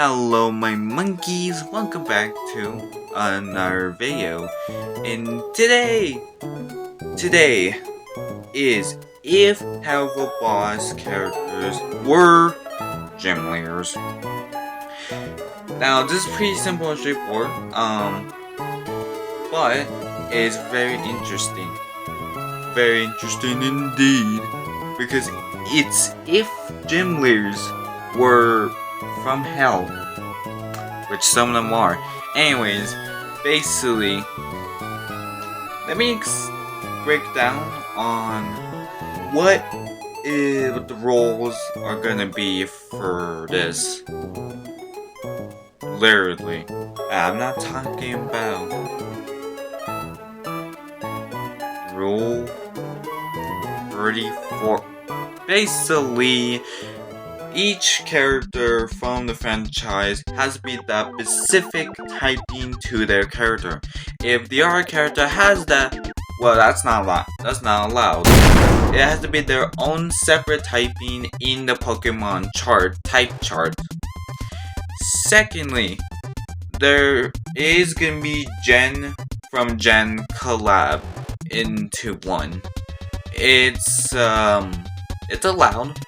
Hello my monkeys, welcome back to another video. And today is if helluva boss characters were gym leaders. Now this is pretty simple and straightforward, but it's very interesting. Very interesting indeed. Because it's if gym leaders were from hell, which some of them are. Anyways, basically, let me break down on what the roles are gonna be for this. Literally, I'm not talking about rule 34. Basically, each character from the franchise has to be that specific typing to their character. If the other character has that, well, that's not allowed. It has to be their own separate typing in the Pokemon type chart. Secondly, there is gonna be Gen from Gen collab into one. It's allowed.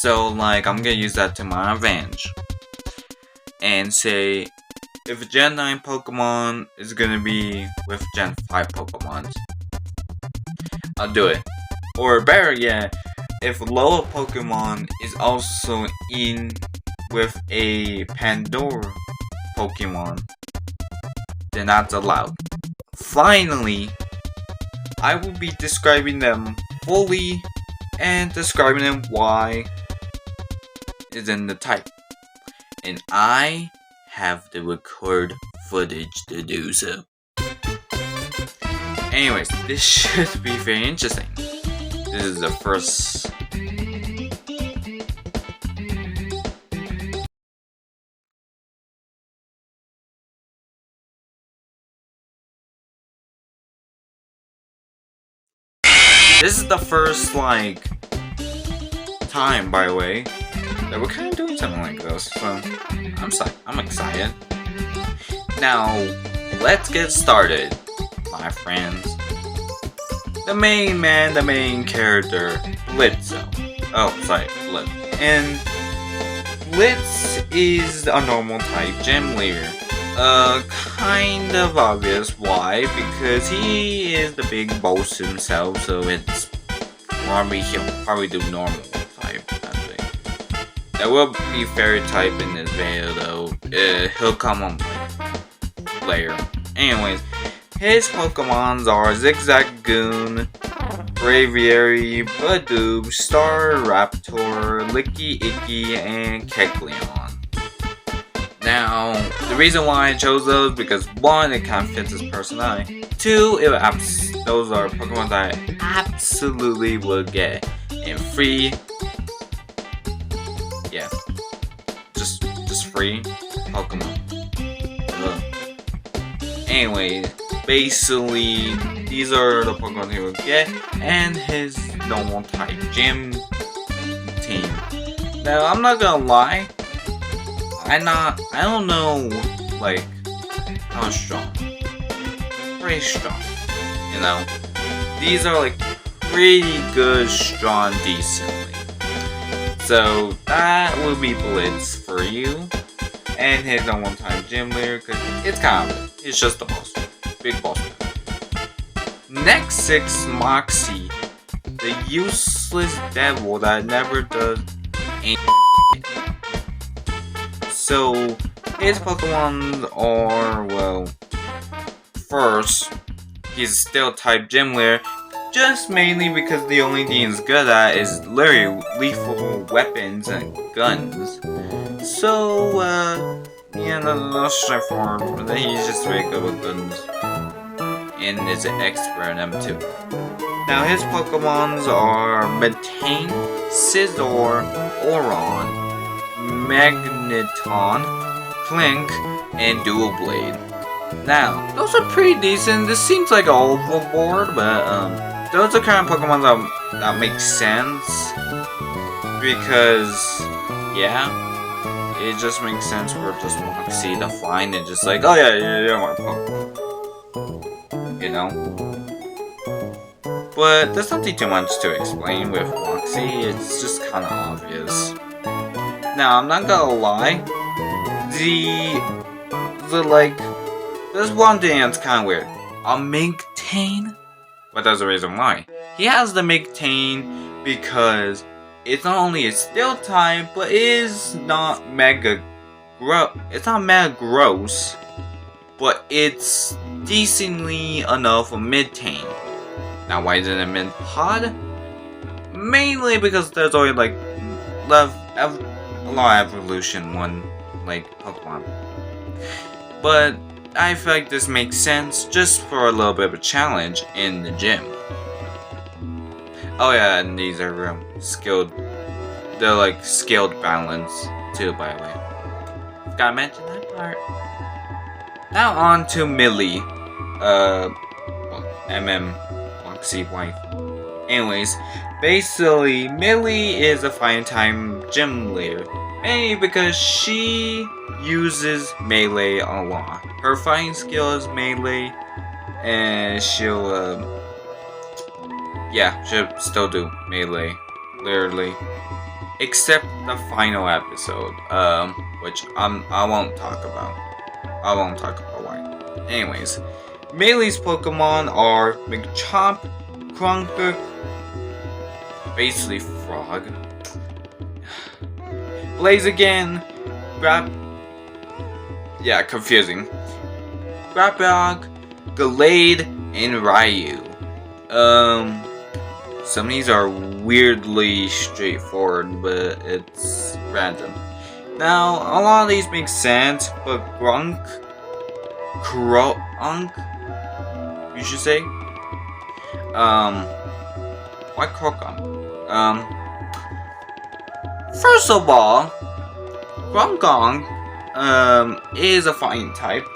So, like, I'm gonna use that to my advantage. And say, if a Gen 9 Pokemon is gonna be with Gen 5 Pokemon, I'll do it. Or better yet, if Loa Pokemon is also in with a Pandora Pokemon, then that's allowed. Finally, I will be describing them fully and describing them why is in the type. And I have the record footage to do so. Anyways, this should be very interesting. This is the first. This is the first, like, time, by the way, that we're kind of doing something like this, so I'm excited. Now, let's get started, my friends. The main man, the main character, Blitz. Blitz. And Blitz is a normal type gym leader. Kind of obvious why, because he is the big boss himself, so it's he'll probably do normal type, I think. There will be fairy type in this video though, he'll come on later. Anyways, his Pokemons are Zigzagoon, Braviary, Bidoof, Staraptor, Licky Icky, and Kecleon. Now, the reason why I chose those because one, it kind of fits his personality. Two, those are Pokemon that I absolutely would get. And free, yeah, just free Pokemon. Anyway, basically, these are the Pokemon he would get, and his normal type gym team. Now, I'm not gonna lie. I don't know, like, how strong. Pretty strong, you know? These are, like, pretty good, strong, decently. So, that will be Blitz for you. And his normal time gym leader, because it's kind of, it's just the boss. Big boss. Next 6, Moxie. The useless devil that never does anything. So, his Pokemon are, well, first, he's still type gym leader, just mainly because the only thing he's good at is literally lethal weapons and guns. So, yeah, that's straightforward, but he's just very good with guns, and is an expert in them too. Now, his Pokemons are Metane, Scizor, Oron, Magneton, Clink, and Dual Blade. Now, those are pretty decent. This seems like overboard, but those are kind of Pokemon that make sense because, yeah, it just makes sense for just Moxie to find and just like, oh yeah, my Pokemon. You know? But there's nothing too much to explain with Moxie, it's just kinda obvious. Now, I'm not gonna lie, there's one thing that's kinda weird. A Migtane? But there's a reason why. He has the Migtane because it's not only a steel type, but it is not mega it's not mega gross, but it's decently enough a mid-tane. Now why is it a mid-pod? Mainly because there's already like a lot of evolution one like Pokemon. But I feel like this makes sense just for a little bit of a challenge in the gym. Oh yeah, and these are skilled. They're like skilled balance too, by the way. Gotta mention that part. Now on to Millie. Moxie wife. Anyways, basically, Millie is a fine time gym leader. Mainly because she uses melee a lot. Her fighting skill is melee, and she'll still do melee, literally, except the final episode, which I won't talk about. I won't talk about why. Anyways, Melee's Pokemon are Machop, Krunker, basically Frog, Blaziken, confusing. Grapplog, Gallade, and Ryu. Some of these are weirdly straightforward, but it's random. Now, a lot of these make sense, but Grunk, you should say. Why Krokunk? First of all, Grunkong, is a fighting type.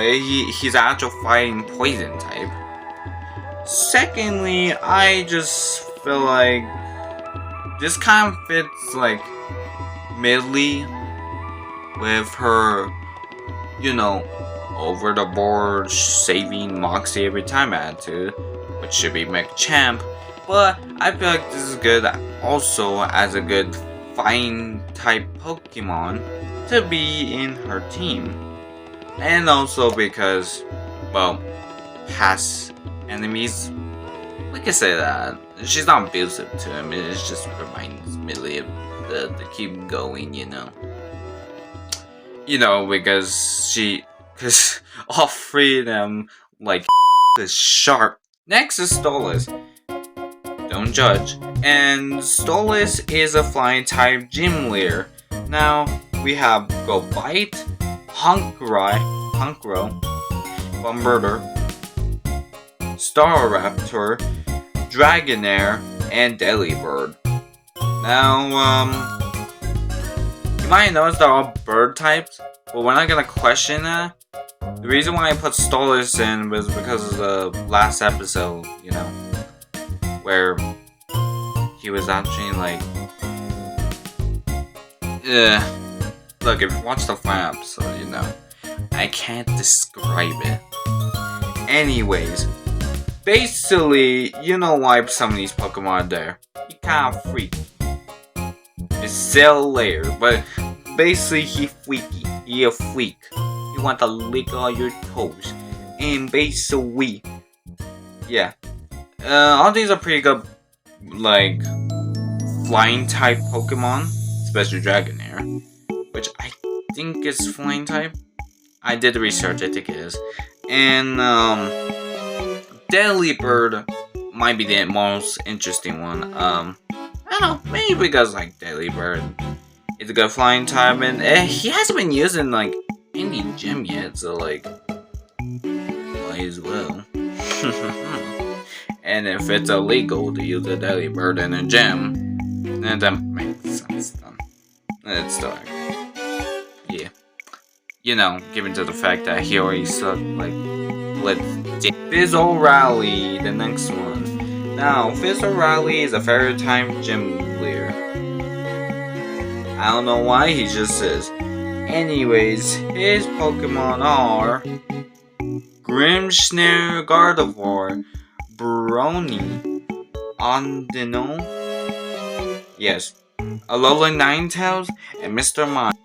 He's actual fighting poison type. Secondly, I just feel like this kind of fits like Millie with her, over the board saving Moxie every time attitude, which should be Machamp. But I feel like this is good also as a good fighting type Pokemon to be in her team. And also because, past enemies, we can say that. She's not abusive to him, it just reminds Millie of to keep going, because all three of them, is sharp. Next is Stolas. Don't judge. And Stolas is a flying type gym leader. Now, we have Go Bite, Hunkro, Bomberder, Staraptor, Dragonair, and Delibird. Now, you might notice they're all bird types, but we're not gonna question that. The reason why I put Stolas in was because of the last episode, where he was actually look, if you watch the final episode, I can't describe it. Anyways, basically, you know why some of these Pokemon are there. He kind of freaky. It's Cell Lair, but basically he freaky. He a freak. He want to lick all your toes. And basically, all these are pretty good, flying type Pokemon, especially Dragonair, which I think is flying type. I did the research, I think it is. And Delibird might be the most interesting one. I don't know, maybe because Delibird is a good flying type, and he hasn't been using any gym yet, so might as well. And if it's illegal to use a Delibird in a gym, then that makes sense then. It's dark. Yeah. Given to the fact that he already sucked Fizzle Rally, the next one. Now, Fizzle Rally is a fairy time gym leader. I don't know why he just says. Anyways, his Pokemon are Grimmsnare, Gardevoir, Brony, Ondino, yes, Alola Ninetales, and Mr. Mime.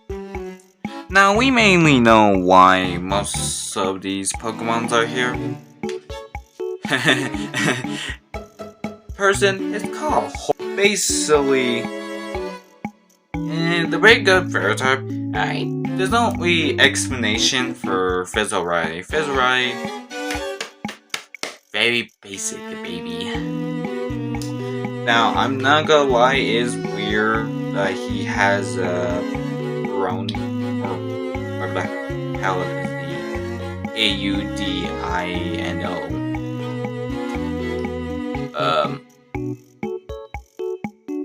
Now, we mainly know why most of these Pokemons are here. Person, it's called basically, the very good fairy type. There's no really explanation for Fizzlerai. Fizzlerai, very basic, baby. Now, I'm not gonna lie, it is weird that he has a brony, or the hell is the Audino.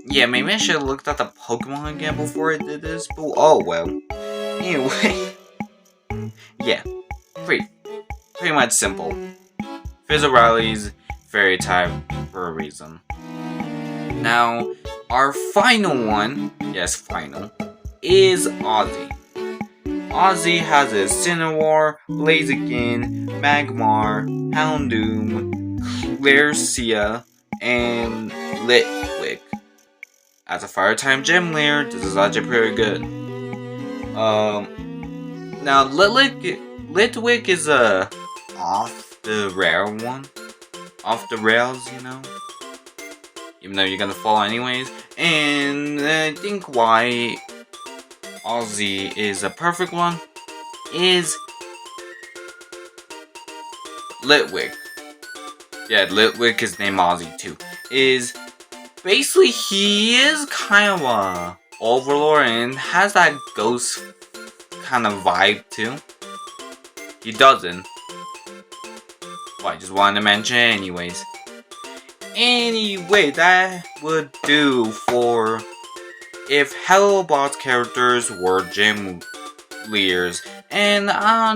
Yeah, maybe I should have looked at the Pokemon again before I did this, but oh well. Anyway, yeah, pretty much simple. Fizzleriley's fairy type for a reason. Now, our final one, yes, final, is Ozzy. Ozzy has a Cineroar, Blaziken, Magmar, Houndoom, Clercia, and Litwick. As a fire type gym leader, this is actually pretty good. Now Litwick is a off the rails, you know. Even though you're gonna fall anyways, and I think why Ozzy is a perfect one is Litwick. Yeah, Litwick is named Ozzy too. Is basically, he is kind of a overlord and has that ghost kind of vibe too. He doesn't. Well, I just wanted to mention it anyways. Anyway, that would do for if Hello Bots characters were gym leaders. And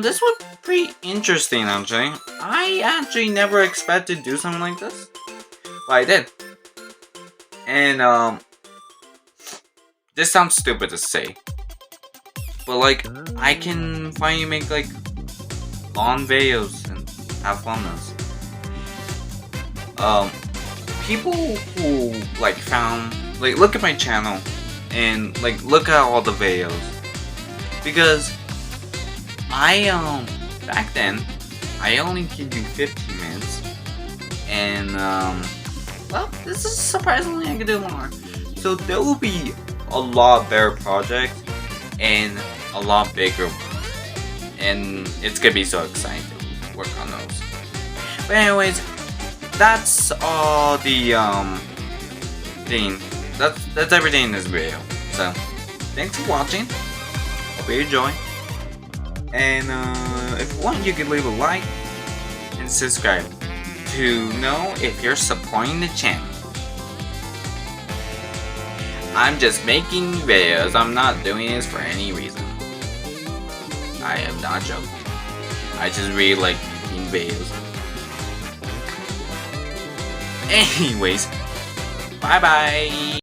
this was pretty interesting actually. I actually never expected to do something like this. But I did. And this sounds stupid to say, but like I can finally make like long videos and have fun with this. People who like found like look at my channel and like look at all the videos, because I back then I only could do 15 minutes, and well, this is surprisingly I can do more. So there will be a lot better projects and a lot bigger ones, and it's gonna be so exciting to work on those. But anyways, that's all the thing. That's everything in this video. So thanks for watching. Hope you enjoy. And if you want, you can leave a like and subscribe to know if you're supporting the channel. I'm just making videos. I'm not doing this for any reason. I am not joking. I just really like making videos. Anyways, bye bye.